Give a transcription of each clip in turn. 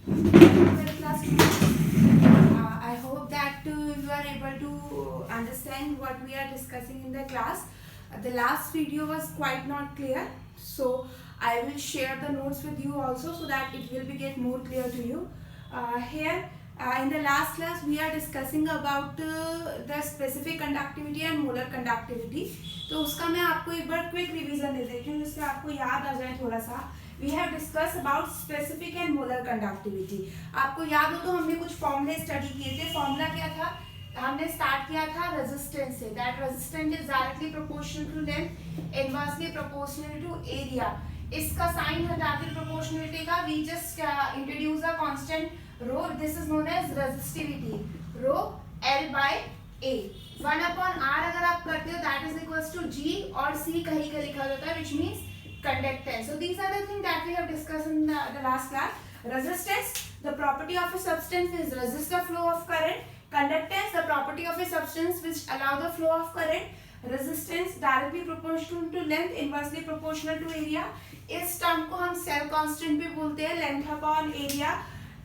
Middle class students. I hope that you are able to understand what we are discussing in the class. The last video was quite not clear, so I will share the notes with you also so that it will be get more clear to you. Here in the last class we are discussing about the specific conductivity and molar conductivity. तो उसका मैं आपको एक बार quick revision दे देती हूँ जिससे आपको याद आ जाए थोड़ा सा. We have discussed about specific and molar conductivity. आपको याद हो तो हमने कुछ फॉर्मूले स्टडी किए थे. फॉर्मूला क्या था? हमने स्टार्ट किया था रेजिस्टेंस से. That resistance is directly proportional to length, inversely proportional to area. इसका साइन हटा के प्रोपोर्शनलिटी का we just introduce a constant rho. This is known as resistivity. Rho L by A. 1/R अगर आप करते हो that is equals to G और C कहीं का लिखा जाता है, which means conductance. So these are the things that we have discussed in the last class. Resistance, the property of a substance is resist the flow of current. Conductance, the property of a substance which allow the flow of current. Resistance directly proportional to length, inversely proportional to area. इस term को हम cell constant भी बोलते हैं, length upon area.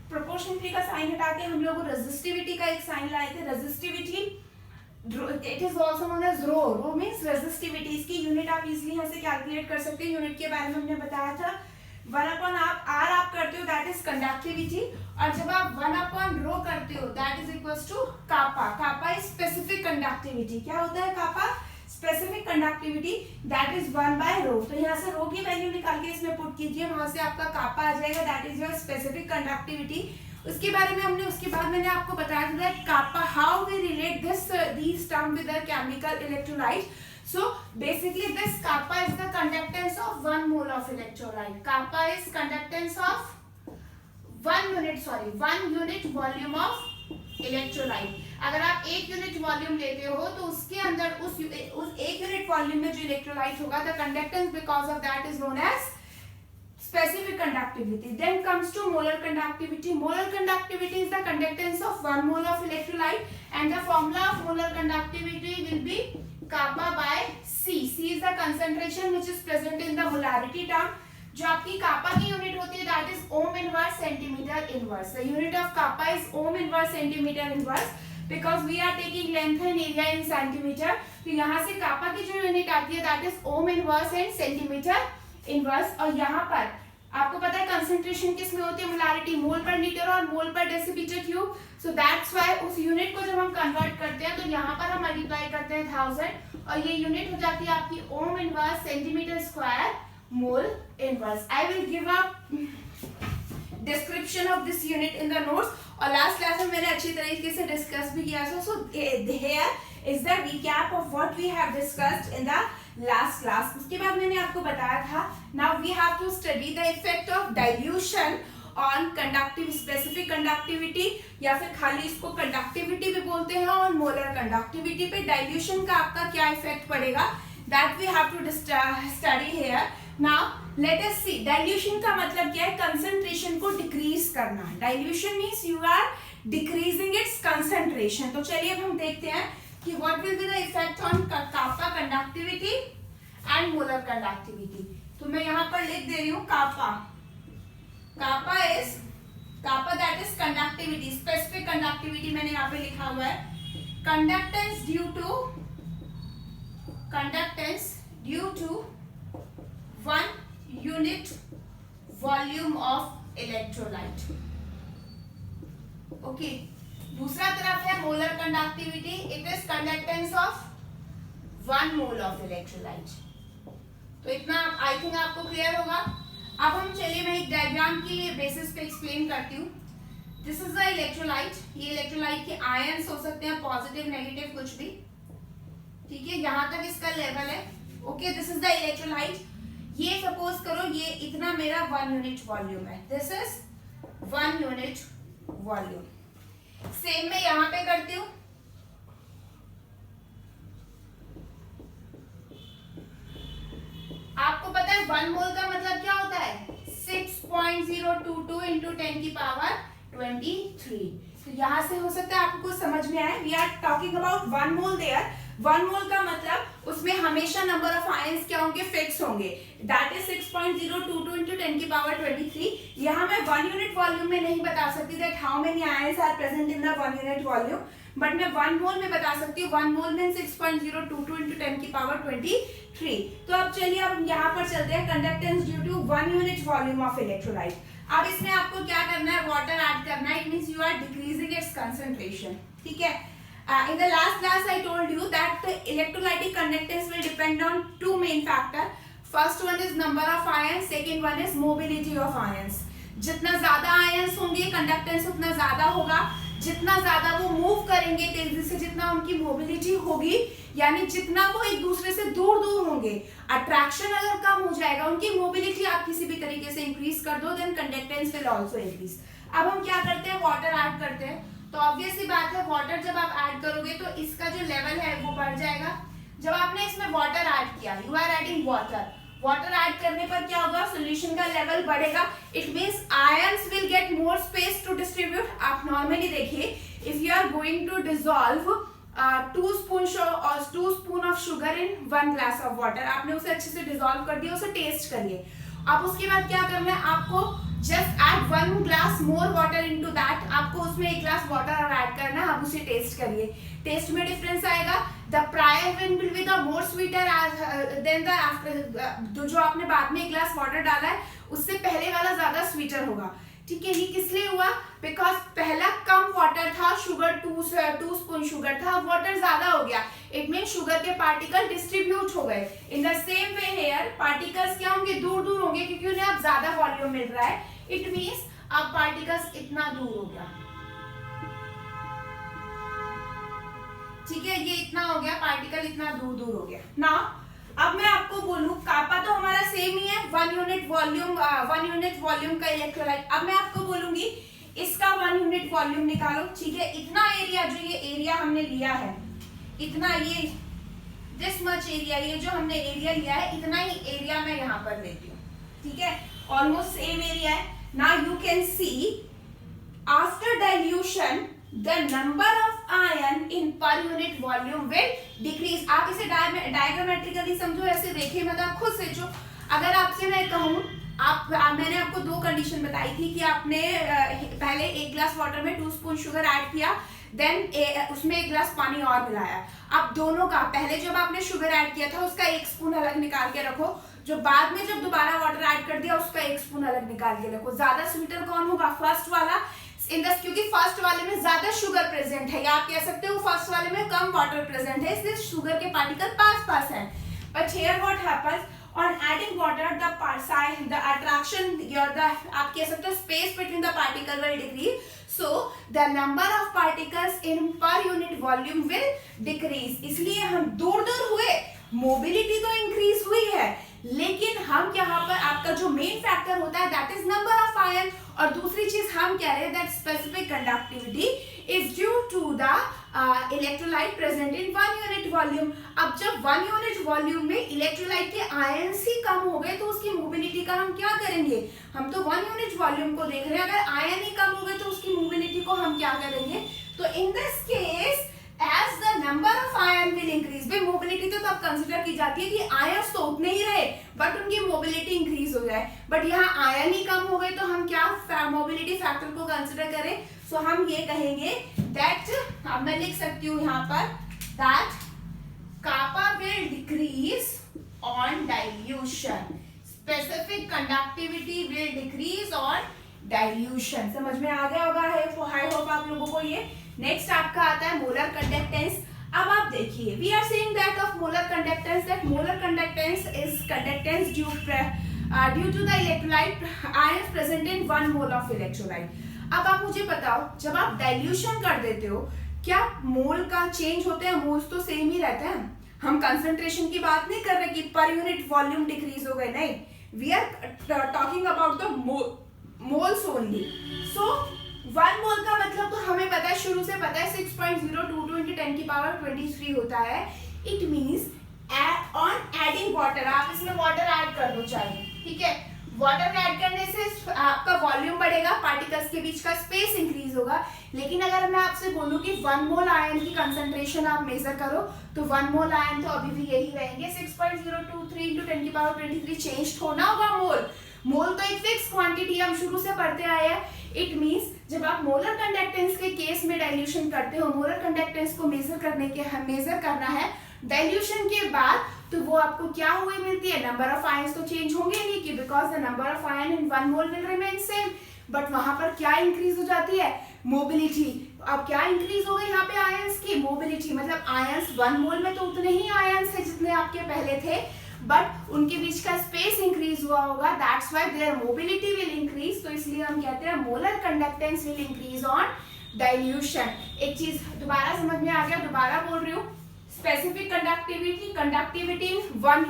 Proportionality का sign हटा के हम लोग रेजिस्टिविटी का एक साइन लाए थे. Resistivity it is also known as rho. Rho means resistivity. इसकी यूनिट आप इजिली यहाँ से कैलकुलेट कर सकते हैं. यूनिट के बारे में हमने बताया था. 1/R आप करते हो दैट इज कंडक्टिविटी, और जब आप 1/रो करते हो that is equals to kappa. Kappa is specific conductivity. क्या होता है kappa? Specific conductivity. That is 1/रो. तो यहाँ से रो की वैल्यू निकाल के इसमें पुट कीजिए, वहां से आपका कापा आ जाएगा. That is your specific conductivity. उसके बारे में उसके बाद मैंने आपको बताया था that kappa how we relate these term with the chemical electrolyte. So basically this kappa is the conductance of 1 mole of electrolyte. Kappa is conductance of 1 unit volume of electrolyte. अगर आप 1 यूनिट वॉल्यूम लेते हो तो उसके अंदर उस 1 unit volume में जो इलेक्ट्रोलाइट होगा the conductance because of that is known as specific conductivity. Then comes to molar conductivity. Molar conductivity is the conductance of 1 mole of electrolyte, and the formula of molar conductivity will be kappa by C. C is the concentration which is present in the molarity term. जो आपकी kappa की unit होती है that is ohm inverse centimeter inverse. The unit of kappa is ohm inverse centimeter inverse because we are taking length and area in centimeter. तो यहाँ से kappa की जो यूनिट आती है that is ohm inverse and centimeter inverse. और यहाँ पर आपको पता है कंसंट्रेशन किस में होती है? मोलारिटी. मोल पर लीटर और मोल पर decimetre cube. So that's why उस यूनिट को जब हम कन्वर्ट करते हैं तो यहाँ पर हम मल्टीप्लाई करते हैं 1000 और ये यूनिट हो जाती है आपकी ohm inverse centimetre square mole inverse. I will give a description of this unit in the notes. और लास्ट क्लास में मैंने अच्छी तरीके से डिस्कस भी किया था. So here is the recap of what we have discussed in the last class. उसके बाद मैंने आपको बताया था now we have to study the effect of dilution on conductive specific conductivity, या फिर खाली इसको कंडक्टिविटी भी बोलते हैं, और मोलर कंडक्टिविटी पे डाइल्यूशन का आपका क्या इफेक्ट पड़ेगा that we have to study here. Now let us see dilution का मतलब क्या है? कंसंट्रेशन को डिक्रीज करना. Dilution means you are decreasing its concentration. तो चलिए अब हम देखते हैं कि what will be the effect on kappa conductivity and molar conductivity. तो मैं यहाँ पर लिख दे रही हूँ kappa. Kappa is that is conductivity, specific conductivity मैंने यहाँ पे लिखा हुआ है. Conductance due to 1 unit volume of electrolyte. Okay. दूसरा तरफ है molar conductivity. It is conductance of 1 mole of electrolyte. तो इतना आई थिंक आपको क्लियर होगा. अब हम चलिए मैं एक डायग्राम की बेसिस पे एक्सप्लेन करती हूँ. This is the electrolyte. ये इलेक्ट्रोलाइट के आयन्स हो सकते हैं पॉजिटिव नेगेटिव कुछ भी. ठीक है, यहाँ तक इसका लेवल है. Okay, this is the electrolyte. ये सपोज करो ये इतना मेरा 1 यूनिट वॉल्यूम है. This is 1 unit volume. Same मैं यहां पे करती हूं. आपको पता है 1 मोल का मतलब क्या होता है? 6.022 इंटू 10 की पावर 23. तो यहां से हो सकता है आपको समझ में आए. We are talking about 1 mole there. 1 mole का मतलब उसमें हमेशा नंबर ऑफ आयंस क्या होंगे? फिक्स होंगे. दैट इज 6.022 इंटू 10 की पावर 23. यहाँ मैं 1 यूनिट वॉल्यूम में नहीं बता सकती that how many ions are present in the 1 unit volume, but मैं 1 मोल में बता सकती हूँ. 1 मोल मीन 6.022 into 10 की पावर 23. तो अब चलिए अब यहाँ पर चलते हैं conductance due to 1 unit volume of electrolyte. अब इसमें आपको क्या करना है, वाटर ऐड करना है. It means you are decreasing its concentration. ठीक है. In the last class I told you that the electrolytic conductance will depend on two main factor. First one is number of ions, second one is mobility of ions. जितना ज्यादा ions होंगे conductance उतना ज्यादा होगा. जितना ज्यादा वो move करेंगे तेजी से, जितना उनकी मोबिलिटी होगी, यानी जितना वो एक दूसरे से दूर दूर होंगे, अट्रैक्शन अगर कम हो जाएगा, उनकी मोबिलिटी आप किसी भी तरीके से इंक्रीज कर दो, then conductance will also increase. अब हम क्या करते हैं, वाटर ऐड करते हैं. तो ऑब्वियस सी बात है, वाटर जब आप ऐड करोगे तो इसका जो लेवल है वो बढ़ जाएगा. जब आपने इसमें वाटर ऐड किया, you are adding water. Water add करने पर क्या होगा, सॉल्यूशन का लेवल बढ़ेगा. It means ions will get more space to distribute. आप नॉर्मली देखिए, if you are going to dissolve 2 spoon of sugar in 1 glass of water, आपने उसे अच्छे से डिसॉल्व कर दिया, उसे टेस्ट करिए. अब उसके बाद क्या करना है, आपको just add 1 glass more water into that. आपको उसमें 1 ग्लास वाटर और ऐड करना है. आप उसे टेस्ट करिए, टेस्ट में डिफरेंस आएगा. The prior one will be the more sweeter than the after. जो आपने बाद में 1 ग्लास वाटर डाला है उससे पहले वाला ज्यादा स्वीटर होगा. ठीक है. ये किस लिए हुआ, बिकॉज पहला कम वाटर था, शुगर 2 स्पून शुगर था, वाटर ज्यादा हो गया. इट मीन शुगर के पार्टिकल डिस्ट्रीब्यूट हो गए. In the same way here particles क्या होंगे, दूर दूर होंगे, क्योंकि उन्हें अब ज्यादा वॉल्यूम मिल रहा है. इट मीन्स अब पार्टिकल्स इतना दूर हो गया. ठीक है, ये इतना हो गया, पार्टिकल इतना दूर दूर हो गया ना. अब मैं आपको बोलूं, कापा तो हमारा सेम ही है, 1 यूनिट वॉल्यूम का इलेक्ट्रोलाइट. अब मैं आपको बोलूंगी इसका 1 यूनिट वॉल्यूम निकालो. ठीक है, इतना एरिया, जो ये एरिया हमने लिया है, इतना, ये दिस मच एरिया, ये जो हमने एरिया लिया है, इतना ही एरिया मैं यहाँ पर लेती हूँ. ठीक है, ऑलमोस्ट सेम एरिया है. Now you can see after dilution the number of ion in per unit volume will decrease. आप इसे डायग्रामेट्रिकली समझो, ऐसे देखिए, मतलब आप खुद सोचो. अगर आपसे मैं कहूँ, मैंने आपको 2 कंडीशन बताई थी कि आपने पहले 1 ग्लास वाटर में 2 स्पून शुगर ऐड किया, देन उसमें 1 ग्लास पानी और मिलाया. अब दोनों का, पहले जब आपने शुगर ऐड किया था उसका 1 स्पून अलग निकाल के रखो, जो बाद में जब दोबारा वाटर ऐड कर दिया उसका 1 स्पून अलग निकाल के रखो. ज्यादा स्वीटर कौन होगा, फर्स्ट वाला. क्योंकि फर्स्ट वाले में ज्यादा शुगर प्रेजेंट है, या आप कह सकते हो फर्स्ट वाले में कम वाटर प्रेजेंट है, इसलिए शुगर के पार्टिकल पास हैं. But here what happens, on adding water the attraction, आप कह सकते हो space between the particle will decrease, so the number of particles in per unit volume will decrease. इसलिए हम दूर दूर हुए, मोबिलिटी तो इंक्रीज हुई है, लेकिन हम यहाँ पर आपका जो मेन फैक्टर होता है that is number of ion. और दूसरी चीज हम कह रहे हैं that specific conductivity is due to the electrolyte present in 1 unit volume. अब जब 1 यूनिट वॉल्यूम में इलेक्ट्रोलाइट के आयंस ही कम हो गए तो उसकी मोबिलिटी का हम क्या करेंगे, हम तो 1 यूनिट वॉल्यूम को देख रहे हैं, अगर आयन ही कम हो गए तो उसकी मोबिलिटी को हम क्या करेंगे. तो in this case as the number of ion will increase, भाई मोबिलिटी तो तब कंसिडर की जाती है कि आयंस तो उतने ही रहे बट उनकी मोबिलिटी इंक्रीज हो जाए, बट यहाँ आयन ही कम हो गए तो हम क्या मोबिलिटी फैक्टर को कंसिडर करें. सो हम ये कहेंगे दैट, अब मैं लिख सकती हूँ यहाँ पर that kappa will decrease on dilution, specific conductivity will decrease on dilution. समझ में आ गया होगा, आई होप आप लोगों को ये. नेक्स्ट आपका आता है मोलर कंडक्टेंस. अब आप देखिए, we are saying that of molar conductance, that molar conductance is conductance due to the electrolyte ions present in 1 mole of electrolyte. अब आप मुझे बताओ, जब आप डाइल्यूशन कर देते हो क्या मोल का चेंज होते हैं, मोल्स तो सेम ही रहते हैं. हम कंसंट्रेशन की बात नहीं कर रहे कि पर यूनिट वॉल्यूम डिक्रीज हो गए, नहीं, we are talking about the moles only. So 1 mole का मतलब तो हमें पता है, शुरू से पता है 6.022 into 10 की पावर 23 होता है. It means on adding water, आप इसमें वाटर ऐड कर दो चाहे, ठीक है, वाटर ऐड करने से आपका वॉल्यूम बढ़ेगा, पार्टिकल्स के बीच का स्पेस इंक्रीज होगा. लेकिन अगर मैं आपसे बोलूं कि 1 मोल आयन की कंसंट्रेशन आप मेजर करो तो 1 मोल आयन तो अभी भी यही रहेंगे, 6.023 into 10 की पावर 23 चेंज होना होगा मोल. मोल तो एक फिक्स क्वांटिटी हम शुरू से पढ़ते आए हैं। इट मींस जब आप मोलर कंडक्टेंस के केस में डाइल्यूशन करते हो, मोलर कंडक्टेंस को मेजर करना है डाइल्यूशन के बाद, तो वो आपको क्या हुई मिलती है, नंबर ऑफ आयंस तो चेंज होंगे नहीं कि because the number of ion in 1 mole will remain same, but वहां पर क्या इंक्रीज हो जाती है, मोबिलिटी। अब क्या इंक्रीज हो गई यहाँ पे आयंस की, मोबिलिटी, मतलब आयंस 1 मोल में तो उतने ही आयंस है जितने आपके पहले थे, बट उनके बीच का स्पेस इंक्रीज हुआ होगा, that's why their mobility will increase. तो इसलिए हम कहते हैं molar conductance will increase on dilution. एक चीज दोबारा समझ में आ गया, दोबारा बोल रही हूँ, स्पेसिफिक कंडक्टिविटी इन 1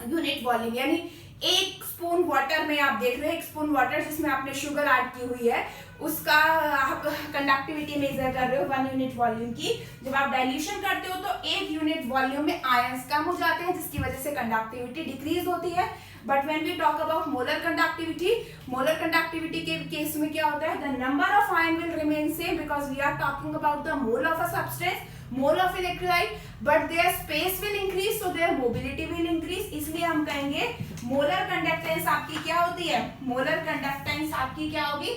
यूनिट वॉल्यूम, यानी 1 स्पून वाटर में आप देख रहे हो, 1 स्पून वाटर जिसमें आपने शुगर ऐड की हुई है, उसका आप कंडक्टिविटी मेजर कर रहे हो 1 यूनिट वॉल्यूम की। जब आप डाइल्यूशन करते हो तो 1 यूनिट वॉल्यूम में आयंस कम हो जाते हैं, जिसकी वजह से कंडक्टिविटी डिक्रीज होती है। But when we talk about molar conductivity के केस में क्या होता है, the number of ion will remain same because we are talking about the mole of a substance, mole of electrolyte, but their space will increase, so their mobility will increase. इसलिए हम कहेंगे molar conductance आपकी क्या होती है, molar conductance आपकी क्या होगी,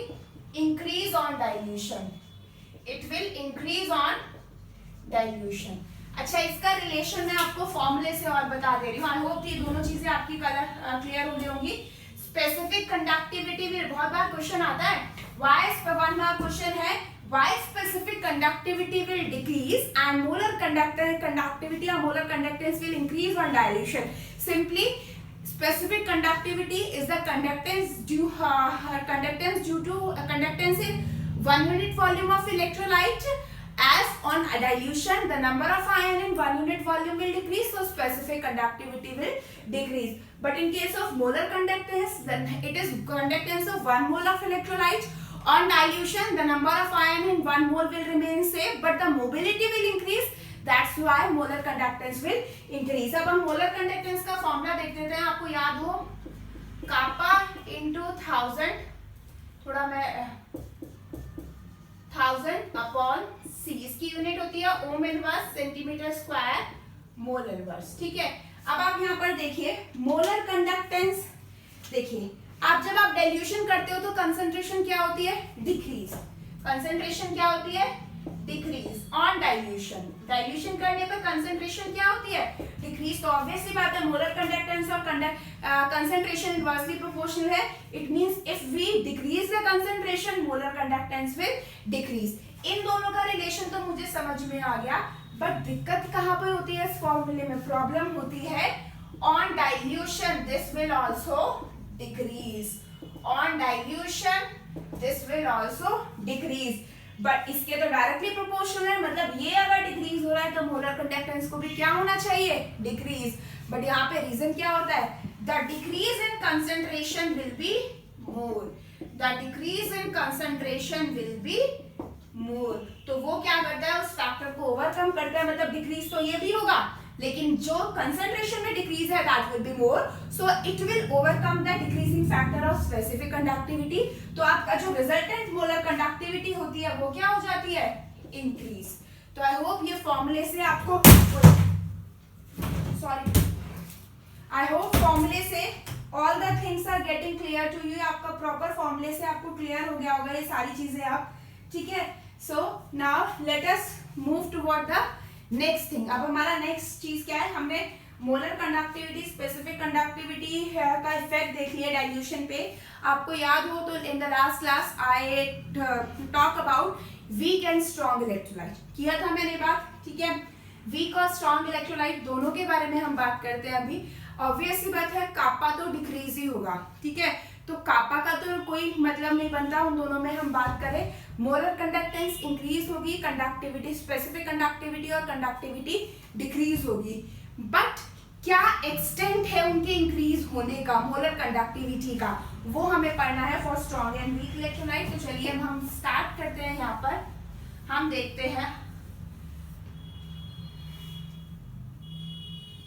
increase on dilution, it will increase on dilution. अच्छा, इसका रिलेशन मैं आपको फॉर्मूले से और बता दे रही हूँ। आई होप ये दोनों चीजें आपकी क्लियर हो गई होंगी। स्पेसिफिक कंडक्टिविटी भी बहुत बार क्वेश्चन आता है, वाई 1 मार्क क्वेश्चन है, why specific conductivity will decrease and molar conductivity or molar conductance will increase on dilution. Simply, specific conductivity is the conductance due to conductance in 1 unit volume of electrolyte. As on dilution, the number of ion in 1 unit volume will decrease, so specific conductivity will decrease. But in case of molar conductance, then it is conductance of 1 mole of electrolyte. On dilution, the number of ion in 1 mole will remain same, but the mobility will increase. That's why molar conductance will increase. अब हम molar conductance का formula देख लेते हैं। आपको याद हो, कापा into 1000, थोड़ा मैं 1000 अपॉन C, इसकी यूनिट होती है ओम inverse centimetre square mole inverse. ठीक है, अब आप यहाँ पर देखिए मोलर कंडक्टेंस, देखिए आप जब आप डाइल्यूशन करते हो तो कंसंट्रेशन क्या होती है, डिक्रीज, कंसंट्रेशन क्या होती है, डिक्रीज ऑन डाइल्यूशन। डाइल्यूशन करने पर कंसंट्रेशन क्या होती है, डिक्रीज। तो ऑब्वियसली बात है मोलर कंडक्टेंस और कंसंट्रेशन इनवर्सली प्रोपोर्शनल है। It means if we decrease the concentration, molar conductance will decrease. इन दोनों का रिलेशन तो मुझे समझ में आ गया, बट दिक्कत कहाँ पर होती है इस फॉर्मूले में, प्रॉब्लम होती है on dilution this will also decrease, on dilution this will also decrease, but इसके तो डायरेक्टली प्रोपोर्शनल है, मतलब ये अगर डिक्रीज हो रहा है तो मोलर कंडक्टेंस को भी क्या होना चाहिए, डिक्रीज। बट यहाँ पे रीजन क्या होता है, the decrease in concentration will be more, the decrease in concentration will be more. तो वो क्या करता है, उस फैक्टर को ओवरकम करता है, मतलब डिक्रीज तो ये भी होगा, लेकिन जो कंसंट्रेशन में डिक्रीज है that will be more, so it will overcome the decreasing factor of specific conductivity. तो आपका जो रिजल्टेंट मोलर कंडक्टिविटी होती है वो क्या हो जाती है, इंक्रीज। तो आई होप ये फॉर्मूले से आपको, सॉरी, आई होप फॉर्मूले से all the things are getting clear to you. आपका प्रॉपर फॉर्मूले से आपको क्लियर हो गया होगा ये सारी चीजें आप, ठीक है। So now let us move toward the next thing. अब हमारा नेक्स्ट चीज क्या है, हमने मोलर कंडक्टिविटी, स्पेसिफिक कंडक्टिविटी का इफेक्ट देख लिया डाइल्यूशन पे। आपको याद हो तो in the last class I talk about weak and strong electrolyte, किया था मैंने बात, ठीक है। वीक और स्ट्रॉन्ग इलेक्ट्रोलाइट दोनों के बारे में हम बात करते हैं अभी। ऑब्वियसली बात है कापा तो डिक्रीज ही होगा, ठीक है, तो कापा का तो कोई मतलब नहीं बनता, उन दोनों में हम बात करें। मोलर कंडक्टेंस इंक्रीज होगी, कंडक्टिविटी, स्पेसिफिक कंडक्टिविटी और कंडक्टिविटी डिक्रीज होगी, बट क्या एक्सटेंट है उनके इंक्रीज होने का, मोलर कंडक्टिविटी का, वो हमें पढ़ना है for strong and weak electrolyte. तो चलिए हम स्टार्ट करते हैं। यहाँ पर हम देखते हैं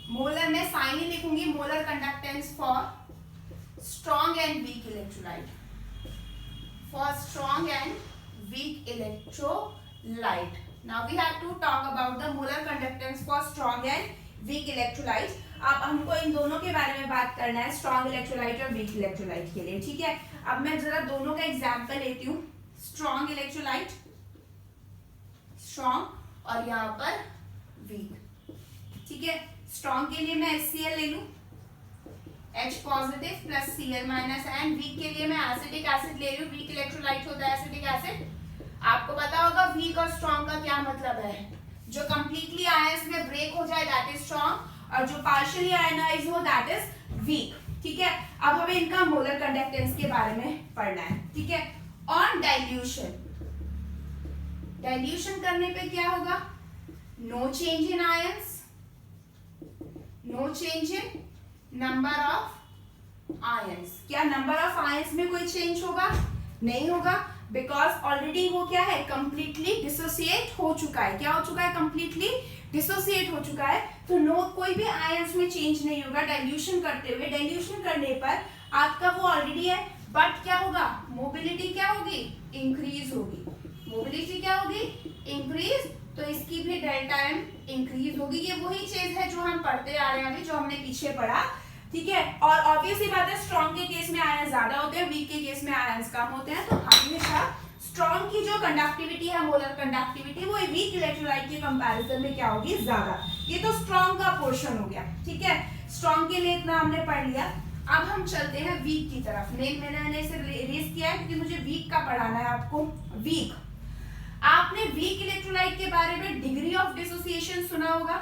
मोलर में साइन ही लिखूंगी, molar conductance for strong and weak electrolyte, for strong and weak electrolyte. Now we have to talk about the molar conductance for strong and weak electrolyte. अब हमको इन दोनों के बारे में बात करना है, स्ट्रॉन्ग इलेक्ट्रोलाइट और वीक इलेक्ट्रोलाइट के लिए, ठीक है। अब मैं जरा दोनों का एग्जाम्पल लेती हूँ। स्ट्रॉन्ग इलेक्ट्रोलाइट, स्ट्रॉन्ग, और यहाँ पर वीक, ठीक है। स्ट्रॉन्ग के लिए मैं HCl ले लूं, H positive plus Cl minus, and weak के लिए मैं एसिटिक एसिड ले रही हूँ। वीक इलेक्ट्रोलाइट होता है एसिटिक एसिड। आपको पता होगा वीक और स्ट्रॉन्ग का क्या मतलब है। जो कंप्लीटली आयंस में ब्रेक हो जाए दैट इज स्ट्रॉन्ग, और जो पार्शियली आयनाइज हो दैट इज वीक, ठीक है। अब हमें इनका मोलर कंडक्टेंस के बारे में पढ़ना है, ठीक है। ऑन डाइल्यूशन, डाइल्यूशन करने पे क्या होगा, no change in ions, no change in number of ions. क्या नंबर ऑफ आयंस में कोई चेंज होगा? नहीं होगा, बिकॉज ऑलरेडी वो क्या है, कंप्लीटली डिसोसिएट हो चुका है। क्या हो चुका है? कंप्लीटली डिसोसिएट हो चुका है। तो नो, कोई भी आयंस में चेंज नहीं होगा डाइल्यूशन करते हुए। डाइल्यूशन करने पर आपका वो ऑलरेडी है, बट क्या होगा, मोबिलिटी क्या होगी, इंक्रीज होगी। मोबिलिटी क्या होगी, इंक्रीज। तो इसकी भी डेल्टा एम इंक्रीज होगी। ये वही चीज है जो हम पढ़ते आ रहे हैं अभी, जो हमने पीछे पढ़ा, ठीक है। और ऑब्वियसली बात है, स्ट्रॉन्ग के केस में आयंस ज्यादा होते हैं, वीक के केस में आयंस कम होते हैं। तो हमेशा स्ट्रॉन्ग की जो कंडक्टिविटी है, मोलर कंडक्टिविटी, वो वीक इलेक्ट्रोलाइट के कंपैरिजन में क्या होगी, ज्यादा। ये तो स्ट्रॉन्ग का पोर्शन हो गया, ठीक है। स्ट्रॉन्ग के लिए इतना हमने पढ़ लिया। अब हम चलते हैं वीक की तरफ। मैंने इसे रेस किया है क्योंकि मुझे वीक का पढ़ाना है आपको। वीक, आपने वीक इलेक्ट्रोलाइट के बारे में डिग्री ऑफ डिसोसिएशन सुना होगा।